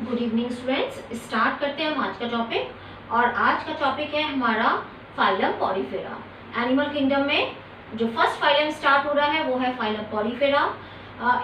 Good evening students. Start करते हैं हम आज का टॉपिक। और आज का टॉपिक है हमारा फाइलम पॉलीफेरा। एनिमल किंगडम में जो फर्स्ट फाइलम स्टार्ट हो रहा है वो है फाइलम पॉलीफेरा।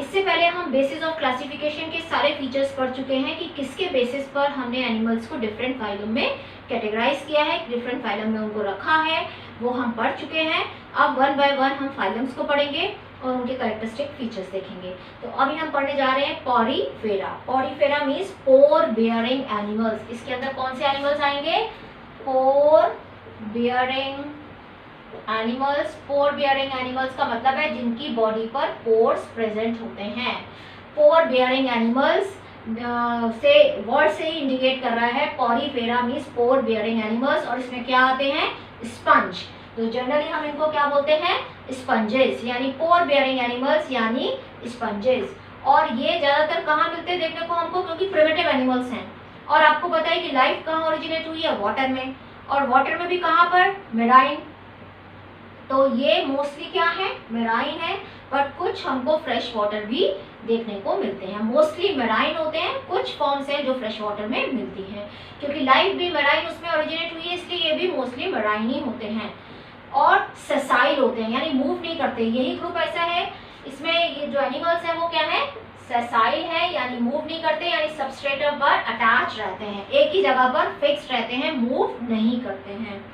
इससे पहले हम बेसिस ऑफ क्लासिफिकेशन के सारे फीचर्स पढ़ चुके हैं कि किसके बेसिस पर हमने एनिमल्स को डिफरेंट फाइलम में कैटेगराइज किया है, डिफरेंट फाइलम में उनको रखा है, वो हम पढ़ चुके हैं। अब वन बाय वन हम फाइलम्स को पढ़ेंगे और उनके कैरेक्टरिस्टिक फीचर्स देखेंगे। तो अभी हम पढ़ने जा रहे हैं पॉलीफेरा। पॉलीफेरा मीन्स पोर बियरिंग एनिमल्स। इसके अंदर कौन से एनिमल्स आएंगे? पोर बियरिंग एनिमल्स। पोर बियरिंग एनिमल्स का मतलब है जिनकी बॉडी पर पोर्स प्रेजेंट होते हैं। पोर बियरिंग एनिमल्स से वर्ड से ही इंडिकेट कर रहा है पॉलीफेरा मीन्स पोर बियरिंग एनिमल्स। और इसमें क्या आते हैं? स्पंज। तो जनरली हम इनको क्या बोलते हैं? स्पंजेस, यानी पोर बियरिंग एनिमल्स यानी स्पंजेस। और ये ज्यादातर कहाँ मिलते हैं देखने को हमको? क्योंकि प्रिमिटिव एनिमल्स हैं। और आपको पता है कि लाइफ कहाँ ओरिजिनेट हुई है? वाटर में। और वाटर में भी कहाँ पर? मेराइन। तो ये मोस्टली क्या है? मेराइन है। बट कुछ हमको फ्रेश वाटर भी देखने को मिलते हैं। मोस्टली मेराइन होते हैं, कुछ फॉर्म्स हैं जो फ्रेश वाटर में मिलती हैं। क्योंकि लाइफ भी मेराइन उसमें ओरिजिनेट हुई है, इसलिए ये भी मोस्टली मेराइन ही होते हैं। और सेसाइल होते हैं, यानी मूव नहीं करते। यही ग्रुप ऐसा है, इसमें ये जो एनिमल्स हैं वो क्या है? सेसाइल है, यानी मूव नहीं करते, यानी सबस्ट्रेटम पर अटैच रहते हैं, एक ही जगह पर फिक्स रहते हैं, मूव नहीं करते हैं।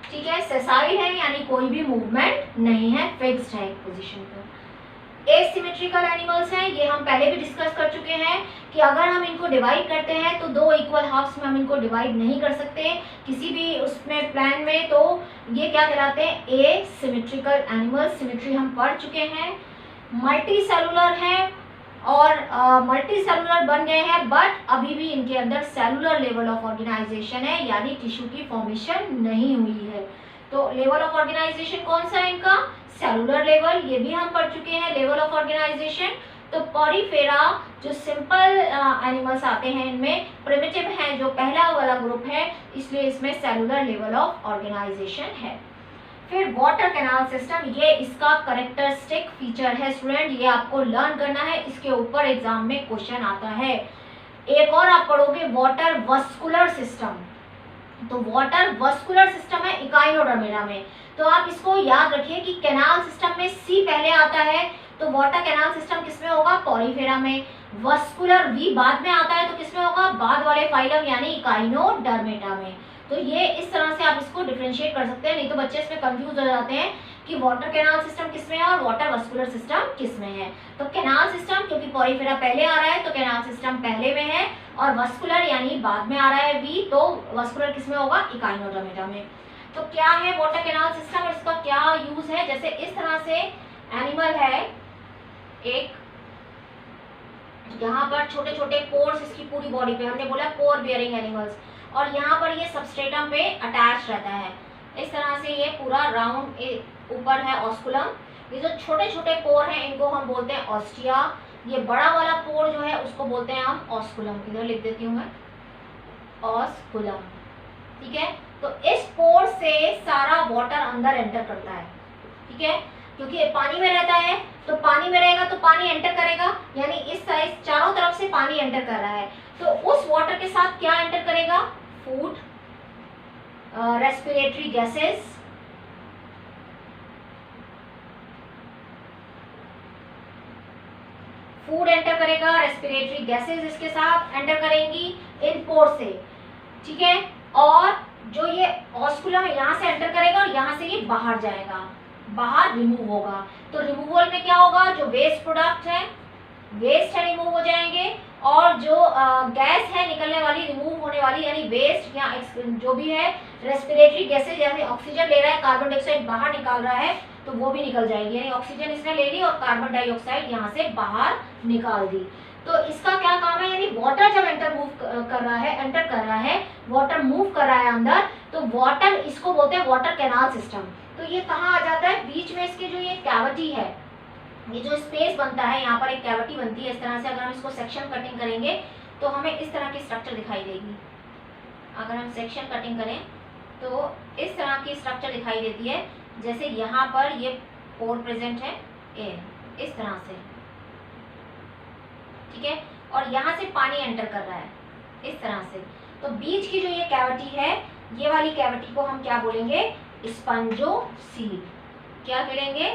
ठीक है, सेसाइल है यानी कोई भी मूवमेंट नहीं है, फिक्स्ड है एक पोजीशन पर। एसिमेट्रिकल एनिमल्स हैं, ये हम पहले भी डिस्कस कर चुके हैं कि अगर हम इनको डिवाइड करते हैं तो दो इक्वल हाफ्स में हम इनको डिवाइड नहीं कर सकते किसी भी उसमें प्लान में। तो ये क्या कहलाते हैं? Asymmetrical animals. सिमेट्री हम पढ़ चुके हैं। मल्टी सेलुलर है और मल्टी सेलुलर बन गए हैं, बट अभी भी इनके अंदर सेलुलर लेवल ऑफ ऑर्गेनाइजेशन है, यानी टिश्यू की फॉर्मेशन नहीं हुई है। तो लेवल ऑफ ऑर्गेनाइजेशन कौन सा है इनका? Cellular level. ये भी हम पढ़ चुके हैं लेवल ऑफ ऑर्गेनाइजेशन। तो पॉलीफेरा जो सिंपल एनिमल्स आते हैं इनमें प्रिमिटिव हैं, जो पहला वाला ग्रुप है, इसलिए इसमें सेलुलर लेवल ऑफ ऑर्गेनाइजेशन है। फिर वाटर कैनाल सिस्टम, ये इसका करेक्टरिस्टिक फीचर है स्टूडेंट, ये आपको लर्न करना है, इसके ऊपर एग्जाम में क्वेश्चन आता है। एक और आप पढ़ोगे वाटर वस्कुलर सिस्टम। तो वाटर वस्कुलर सिस्टम है इकाइनोडर्मेरा में। तो आप इसको याद रखिए कि कैनाल सिस्टम में सी पहले आता है, तो वाटर कैनाल सिस्टम किसमें होगा? पॉलीफेरा में। वस्कुलर वी बाद में आता है, तो किसमें होगा? बाद वाले फाइलम यानी इकाइनोडर्मेटा में। तो ये इस तरह से आप इसको डिफरेंशिएट कर सकते हैं, नहीं तो बच्चे इसमें कंफ्यूज हो जाते हैं कि वाटर कैनाल सिस्टम किसमें है और वाटर वस्कुलर सिस्टम किसमें है। तो कैनाल सिस्टम, क्योंकि पॉलीफेरा पहले आ रहा है तो कैनाल सिस्टम पहले में है, और वस्कुलर यानी बाद में आ रहा है वी, तो वस्कुलर किसमें होगा? इकाइनोडर्मेटा में। तो क्या है वाटर कैनाल सिस्टम और इसका क्या यूज है? जैसे इस तरह से एनिमल है एक, यहाँ पर छोटे छोटे पोर्स इसकी पूरी बॉडी पे, हमने बोला पोर बियरिंग एनिमल्स, और यहाँ पर ये सबस्ट्रेटम पे अटैच रहता है। इस तरह से ये पूरा राउंड ऊपर है ऑस्कुलम। ये जो छोटे छोटे पोर हैं इनको हम बोलते हैं ऑस्टिया। ये बड़ा वाला पोर जो है उसको बोलते हैं हम ऑस्कुलम। इधर लिख देती हूँ मैं, ऑस्कुलम। ठीक है, तो इस पोर से सारा वाटर अंदर एंटर करता है। ठीक है, क्योंकि पानी में रहता है, तो पानी में रहेगा तो पानी एंटर करेगा, यानी इस साइड चारों तरफ से पानी एंटर कर रहा है। तो उस वाटर के साथ क्या एंटर करेगा? Food, respiratory gases, food enter करेगा, रेस्पिरेटरी गैसेस इसके साथ एंटर करेंगी इन पोर से। ठीक है, और जो ये ऑस्कुलम है यहाँ से एंटर करेगा और यहाँ से ये बाहर जाएगा, बाहर रिमूव होगा। तो रिमूवल में क्या होगा? जो वेस्ट प्रोडक्ट है, वेस्ट है, रिमूव हो जाएंगे, और जो गैस है निकलने वाली, रिमूव होने वाली, यानी वेस्ट या जो भी है रेस्पिरेटरी गैसेज, जैसे ऑक्सीजन ले रहा है, कार्बन डाइऑक्साइड बाहर निकाल रहा है, तो वो भी निकल जाएगी। यानी ऑक्सीजन इसने ले ली और कार्बन डाइऑक्साइड यहाँ से बाहर निकाल दी। तो इसका क्या काम है? यानी वाटर जब एंटर कर रहा है, वाटर मूव कर रहा है अंदर, तो वाटर, इसको बोलते हैं वाटर कैनाल सिस्टम। तो ये कहाँ आ जाता है? बीच में इसके जो ये कैविटी है, ये जो स्पेस बनता है, यहाँ पर एक कैविटी बनती है इस तरह से। अगर हम इसको सेक्शन कटिंग करेंगे तो हमें इस तरह की स्ट्रक्चर दिखाई देगी। अगर हम सेक्शन कटिंग करें तो इस तरह की स्ट्रक्चर दिखाई देती है, जैसे यहाँ पर ये पोर प्रेजेंट है, इस तरह से। ठीक है, और यहाँ से पानी एंटर कर रहा है इस तरह से। तो बीच की जो ये कैविटी है, ये वाली कैविटी को हम क्या बोलेंगे? स्पंजोसील। क्या करेंगे?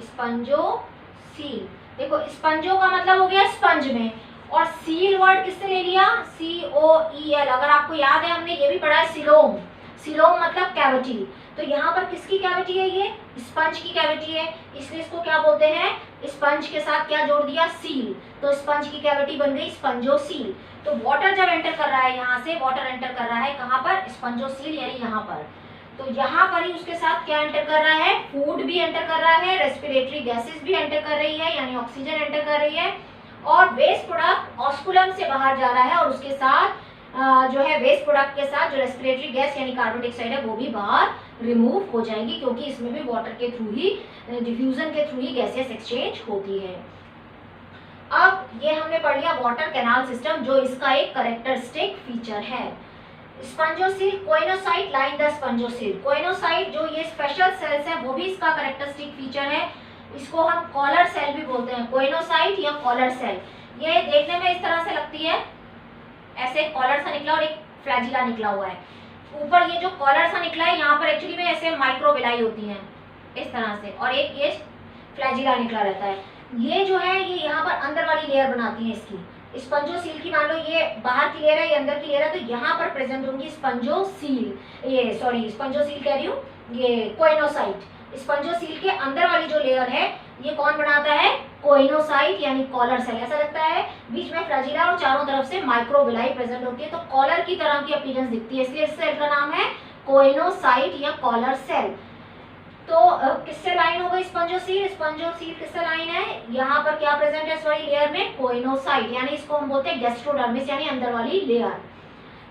स्पंजोसील। देखो स्पंजो का मतलब हो गया स्पंज में, और सील वर्ड किससे ले लिया? COEL। अगर आपको याद है हमने ये भी पढ़ा है सिलोम। सिलोम मतलब कैविटी। तो यहाँ पर किसकी कैविटी है? ये स्पंज की कैविटी है, इसलिए इसको क्या बोलते हैं? स्पंज के साथ क्या जोड़ दिया? सील। तो स्पंज की कैविटी बन गई स्पंजोसील। तो वाटर जब एंटर कर रहा है, यहाँ से वाटर एंटर कर रहा है कहाँ पर? स्पंजोसील यानी यहाँ पर। तो यहाँ पर ही उसके साथ क्या एंटर कर रहा है? फूड भी एंटर कर रहा है, रेस्पिरेटरी गैसेस भी एंटर कर रही है यानी ऑक्सीजन एंटर कर रही है, और वेस्ट प्रोडक्ट ऑस्कुलम से बाहर जा रहा है, और उसके साथ जो है वेस्ट प्रोडक्ट के साथ जो रेस्पिरेटरी गैस यानी कार्बन डाइऑक्साइड है वो भी बाहर रिमूव हो जाएगी, क्योंकि इसमें भी वाटर के थ्रू ही, डिफ्यूजन के थ्रू ही गैसेस एक्सचेंज होती है। अब ये हमने पढ़ लिया वाटर कैनाल सिस्टम, जो इसका एक कैरेक्टरिस्टिक फीचर है। Spongocoel coenocyte line the spongocoel. Coenocyte जो ये स्पेशल सेल्स है वो भी इसका कैरेक्टरिस्टिक फीचर है। इसको हम कॉलर सेल भी बोलते हैं, कोइनोसाइट या कॉलर सेल। ये देखने में इस तरह से लगती है, ऐसे कॉलर सा निकला और एक फ्लैजिला निकला हुआ है। ऊपर ये जो कॉलर सा निकला है यहाँ पर एक्चुअली में ऐसे माइक्रोविलाई होती हैं इस तरह से, और एक ये फ्लैजिला निकला रहता है। ये जो है ये यहाँ पर अंदर वाली लेयर बनाती है इसकी। स्पंजोसील की मान लो ये बाहर की लेयर है, ये अंदर की लेयर है, तो यहाँ पर प्रेजेंट होंगी स्पंजोसील, ये सॉरी स्पंजोसील कह रही हूँ, ये कोइनोसाइट। स्पंजोसील के अंदर वाली जो लेयर है ये कौन बनाता है? कोइनोसाइट यानी कॉलर सेल। ऐसा लगता है बीच में फ्लैजिला और चारों तरफ से माइक्रोविलाई प्रेजेंट होती है, तो कॉलर की तरह की अपीयरेंस दिखती है, इसलिए इस सेल का नाम है कोइनोसाइट या कॉलर सेल। तो किससे लाइन हो गई स्पंजोसील? स्पंजोसील किससे लाइन है? यहाँ पर क्या प्रेजेंट है इस वाली लेयर में? कोइनोसाइट, यानी इसको हम बोलते हैं गैस्ट्रोडर्मिस यानी अंदर वाली लेयर।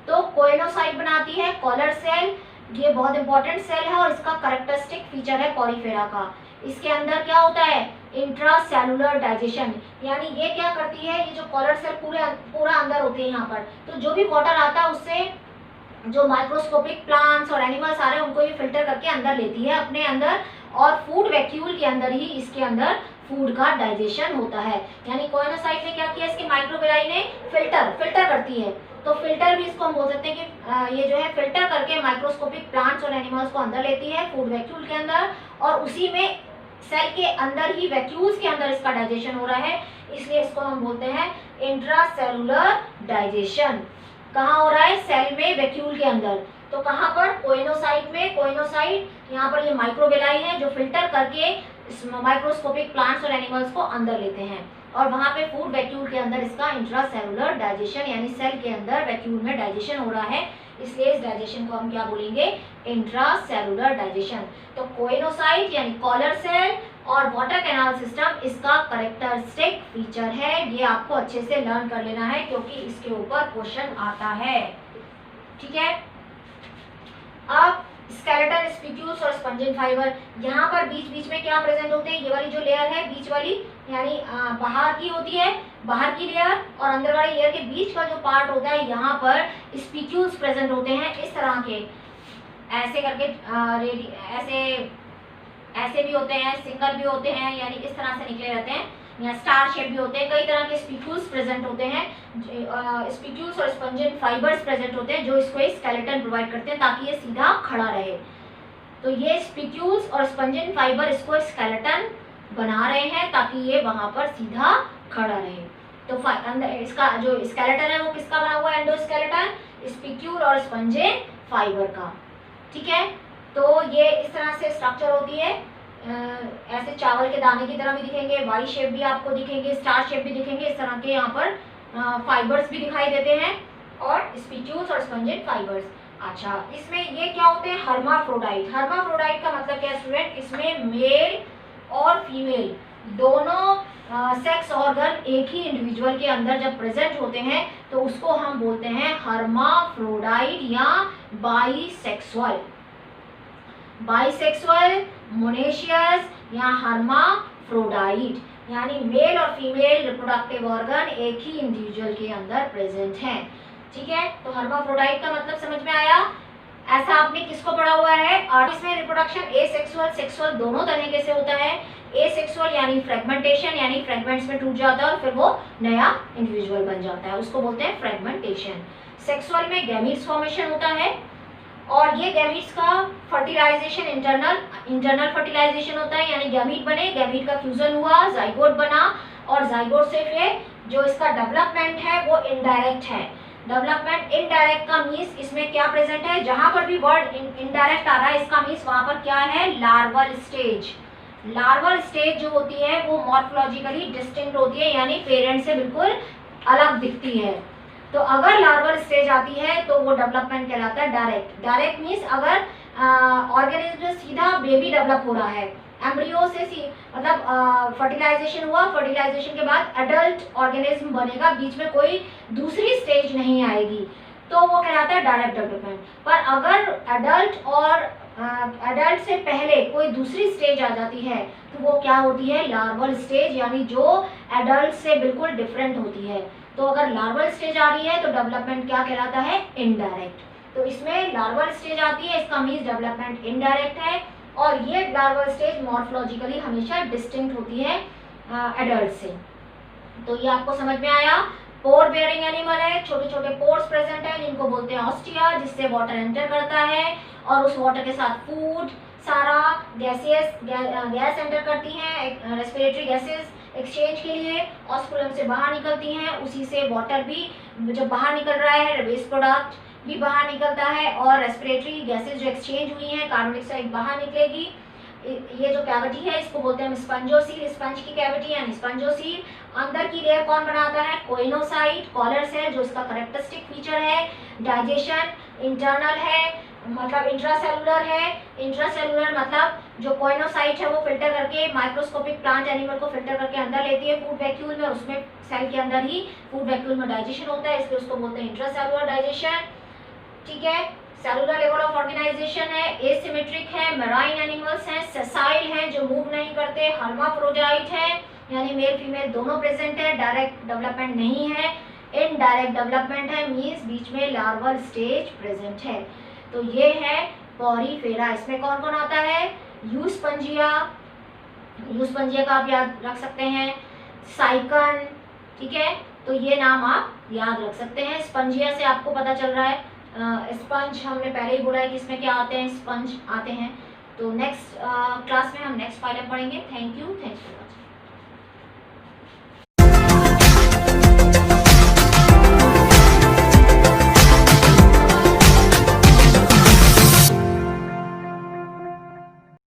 तो कोइनोसाइट बनाती है कॉलर सेल, ये बहुत इंपॉर्टेंट सेल है और इसका कैरेक्टरिस्टिक फीचर है पॉलीफेरा का। इसके अंदर क्या होता है? इंट्रासेलुलर डाइजेशन, यानी ये क्या करती है? ये जो कॉलर सेल पूरा अंदर होते हैं यहाँ पर, तो जो भी वाटर आता है उससे जो माइक्रोस्कोपिक प्लांट्स और एनिमल्स आ रहे हैं उनको ये फिल्टर करके अंदर लेती है अपने अंदर, और फूड वैक्यूल के अंदर ही इसके अंदर फूड का डाइजेशन होता है। यानी कोइनोसाइट ने क्या किया? इसके माइक्रोविलाई ने फिल्टर करती है, तो फिल्टर भी इसको हम बोल सकते हैं कि ये जो है फिल्टर करके माइक्रोस्कोपिक प्लांट्स और एनिमल्स को अंदर लेती है फूड वैक्यूल के अंदर, और उसी में सेल के अंदर ही वैक्यूल्स के अंदर इसका डाइजेशन हो रहा है, इसलिए इसको हम बोलते हैं इंट्रासेलुलर डाइजेशन। कहाँ हो रहा है? सेल में वैक्यूल के अंदर। तो कहाँ पर? कोइनोसाइट में। कोइनोसाइट यहाँ पर ये माइक्रोविलाई है जो फिल्टर करके माइक्रोस्कोपिक प्लांट्स और एनिमल्स को अंदर लेते हैं, और वहाँ पे फूड वैक्यूल के अंदर इसका इंट्रासेलुलर डाइजेशन यानी सेल के अंदर वैक्यूल में डाइजेशन हो रहा है, इसलिए इस डाइजेशन को हम क्या बोलेंगे? Intracellular digestion. तो कोइनोसाइट यानी कॉलर सेल और वाटर कैनाल सिस्टम इसका कैरेक्टरिस्टिक फीचर है। ये आपको अच्छे से लर्न कर लेना है क्योंकि इसके ऊपर क्वेश्चन आता है, ठीक है। अब स्केलेटन, स्पिक्यूल्स और स्पंजिन फाइबर, यहाँ पर बीच बीच में क्या प्रेजेंट होते हैं? ये वाली जो लेयर है बीच वाली यानी बाहर की होती है, बाहर की लेयर, और अंदर वाली लेयर के बीच का जो पार्ट होता है यहाँ पर स्पिक्यूल्स प्रेजेंट होते हैं इस तरह के, ऐसे करके ऐसे भी होते हैं, सिंगल भी होते हैं, यानी इस तरह से निकले रहते हैं, या स्टार शेप भी होते हैं। कई तरह के स्पिक्यूल्स प्रेजेंट होते हैं, स्पिक्यूल्स और स्पंजिन फाइबर्स प्रेजेंट होते हैं जो इसको स्केलेटन प्रोवाइड करते हैं ताकि ये सीधा खड़ा रहे। तो ये स्पिक्यूल्स और स्पंजिन फाइबर इसको स्केलेटन बना रहे हैं ताकि ये वहां पर सीधा खड़ा रहे। तो इसका जो स्केलेटन है वो किसका बना हुआ है? एंडोस्केलेटन, स्पिक्यूल और स्पंजिन फाइबर का, ठीक है। तो ये इस तरह से स्ट्रक्चर होती है, ऐसे चावल के दाने की तरह भी दिखेंगे, वाई शेप भी आपको दिखेंगे, स्टार शेप भी दिखेंगे, इस तरह के यहाँ पर फाइबर्स भी दिखाई देते हैं, और स्पिक्यूल्स और स्पंजिन फाइबर्स। अच्छा, इसमें ये क्या होते हैं? हर्माफ्रोडाइट। हर्माफ्रोडाइट का मतलब क्या है स्टूडेंट? इसमें मेल और फीमेल दोनों सेक्स ऑर्गन एक ही इंडिविजुअल के अंदर जब प्रेजेंट होते हैं तो उसको हम बोलते हैं हर्माफ्रोडाइट या बाइसेक्सुअल। बाइसेक्सुअल, मोनेशियस या हर्माफ्रोडाइट, यानी मेल और फीमेल रिप्रोडक्टिव ऑर्गन एक ही इंडिविजुअल के अंदर प्रेजेंट हैं, ठीक है। तो हर्माफ्रोडाइट का मतलब समझ में आया? ऐसा आपने किसको पढ़ा हुआ है? और इसमें रिप्रोडक्शन एसेक्सुअल सेक्सुअल दोनों तरीके से होता है, एसेक्सुअल यानी फ्रेगमेंटेशन, यानी फ्रेगमेंट्स में टूट जाता है और फिर वो नया इंडिविजुअल बन जाता है, उसको बोलते हैं फ्रेगमेंटेशन। सेक्सुअल में गैमीट्स फॉर्मेशन होता है और ये गैमीट्स का फर्टिलाइजेशन इंटरनल फर्टिलाइजेशन होता है, यानी गैमीट बने, गैमीट का फ्यूजन हुआ, जाइगोट बना और जाइगोट से फिर जो इसका डेवलपमेंट है वो इनडायरेक्ट है। डेवलपमेंट इनडायरेक्ट का मीन्स इसमें क्या प्रेजेंट है, जहां पर भी वर्ड इनडायरेक्ट आ रहा है इसका मीन्स वहां पर क्या है, लार्वल स्टेज। लार्वल स्टेज जो होती है वो मॉर्फोलॉजिकली डिस्टिंक्ट होती है, यानी पेरेंट से बिल्कुल अलग दिखती है। तो अगर लार्वल स्टेज आती है तो वो डेवलपमेंट कहलाता है डायरेक्ट। डायरेक्ट मीन्स अगर ऑर्गेनिज्म सीधा बेबी डेवलप हो रहा है, एम्ब्रियो से मतलब फर्टिलाइजेशन हुआ, फर्टिलाइजेशन के बाद एडल्ट ऑर्गेनिज्म बनेगा, बीच में कोई दूसरी स्टेज नहीं आएगी, तो वो कहलाता है डायरेक्ट डेवलपमेंट। पर अगर एडल्ट से पहले कोई दूसरी स्टेज आ जाती है तो वो क्या होती है, लार्वल स्टेज, यानी जो एडल्ट से बिल्कुल डिफरेंट होती है। तो अगर लार्वल स्टेज आ रही है तो डेवलपमेंट क्या कहलाता है, इनडायरेक्ट। तो इसमें लार्वल स्टेज आती है, इसका मीन्स डेवलपमेंट इनडायरेक्ट है और ये लार्वल स्टेज मॉर्फोलॉजिकली हमेशा डिस्टिंक्ट होती है एडल्ट से। तो ये आपको समझ में आया। पोर बेयरिंग एनिमल है, छोटे छोटे पोर्स प्रेजेंट है जिनको बोलते हैं ऑस्टिया, जिससे वाटर एंटर करता है और उस वाटर के साथ फूड, सारा गैस एंटर करती हैं, रेस्पिरेटरी गैसेस एक्सचेंज के लिए ऑस्कुलम से बाहर निकलती हैं, उसी से वाटर भी जब बाहर निकल रहा है वेस्ट प्रोडक्ट भी बाहर निकलता है और रेस्पिरेटरी गैसेस जो एक्सचेंज हुई हैं कार्बन डाइऑक्साइड बाहर निकलेगी। ये जो कैविटी है इसको बोलते हैं स्पंजोसील, स्पंज की कैविटी यानी स्पंजोसील। अंदर की लेयर कौन बनाता है, कोइनोसाइट, कॉलर सेल जो इसका कैरेक्टरिस्टिक फीचर है। डाइजेशन इंटरनल है, मतलब इंट्रासेलुलर है। इंट्रासेलुलर मतलब जो कोइनोसाइट है वो फिल्टर करके माइक्रोस्कोपिक प्लांट एनिमल को फिल्टर करके अंदर लेती है फूड वैक्यूल में, उसमें सेल के अंदर ही फूड वैक्यूल में डाइजेशन होता है, इसलिए उसको बोलते हैं इंट्रासेलुलर डाइजेशन। ठीक है, सेलुलर लेवल ऑफ ऑर्गेनाइजेशन है, एसिमेट्रिक है, मैराइन एनिमल्स हैं, सेसाइल हैं जो मूव नहीं करते, हर्माफ्रोडाइट है यानी मेल फीमेल दोनों प्रेजेंट है, डायरेक्ट डेवलपमेंट नहीं है, इनडायरेक्ट डेवलपमेंट है, मींस बीच में लार्वल स्टेज प्रेजेंट है। तो ये है पॉरीफेरा। इसमें कौन कौन आता है, यूस्पंजिया, यूस्पंजिया का आप याद रख सकते हैं, साइकन, ठीक है, तो ये नाम आप याद रख सकते हैं। स्पंजिया से आपको पता चल रहा है, स्पंज हमने पहले ही बोला है कि इसमें क्या आते हैं, स्पंज आते हैं। तो नेक्स्ट क्लास में हम नेक्स्ट फाइलम पढ़ेंगे। Thank you for watching.